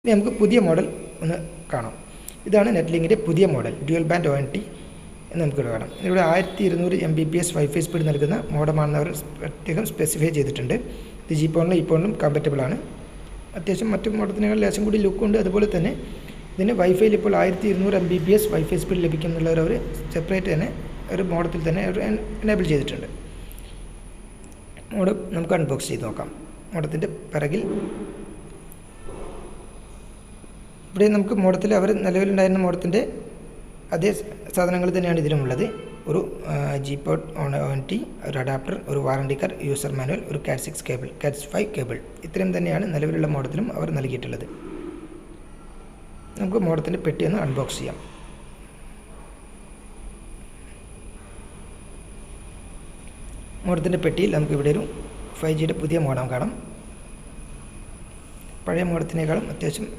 ഇനി നമുക്ക് പുതിയ മോഡൽ ഒന്ന് കാണാം. ഇതാണ് നെറ്റ്ലിങ്കിൻ്റെ പുതിയ മോഡൽ ഡ്യുവൽ ബാൻഡ് ONT എന്ന് നമുക്കിവിടെ കാണാം. ഇവിടെ 1200 Mbps വൈഫൈ സ്പീഡ് നൽകുന്ന മോഡമാണെന്ന് അവർ പ്രത്യേകം സ്പെസിഫൈ ചെയ്തിട്ടുണ്ട്. ഇത് GPON-ലും EPON-ലും കമ്പാറ്റബിൾ ആണ്. അത്യാവശ്യം മറ്റു മോഡത്തിനേക്കാൾ ലേശം കൂടി ലുക്കുണ്ട്. അതുപോലെ തന്നെ ഇതിന് വൈഫൈയിൽ ഇപ്പോൾ 1200 Mbps വൈഫൈ സ്പീഡ് ലഭിക്കും എന്നുള്ളവർ അവർ സെപ്പറേറ്റ് തന്നെ ഒരു മോഡത്തിൽ തന്നെ അവർ എനേബിൾ ചെയ്തിട്ടുണ്ട്. മോഡ് നമുക്ക് അൺബോക്സ് ചെയ്ത് നോക്കാം. മോഡത്തിൻ്റെ പിറകിൽ ഇവിടെ നമുക്ക് മോഡത്തിൽ അവർ നിലവിലുണ്ടായിരുന്ന മോഡത്തിൻ്റെ അതേ സാധനങ്ങൾ തന്നെയാണ് ഇതിലുമുള്ളത്. ഒരു GPON ONT, ഒരു അഡാപ്റ്റർ, ഒരു വാറണ്ടി കാർഡ്, യൂസർ മാനുവൽ, ഒരു Cat 6 കേബിൾ, Cat 5 കേബിൾ, ഇത്രയും തന്നെയാണ് നിലവിലുള്ള മോഡത്തിലും അവർ നൽകിയിട്ടുള്ളത്. നമുക്ക് മോഡത്തിൻ്റെ പെട്ടി ഒന്ന് അൺബോക്സ് ചെയ്യാം. മോഡത്തിൻ്റെ പെട്ടിയിൽ നമുക്ക് ഇവിടെ ഒരു 5Gയുടെ പുതിയ മോഡം കാണാം. പഴയ മോഡത്തിനേക്കാളും അത്യാവശ്യം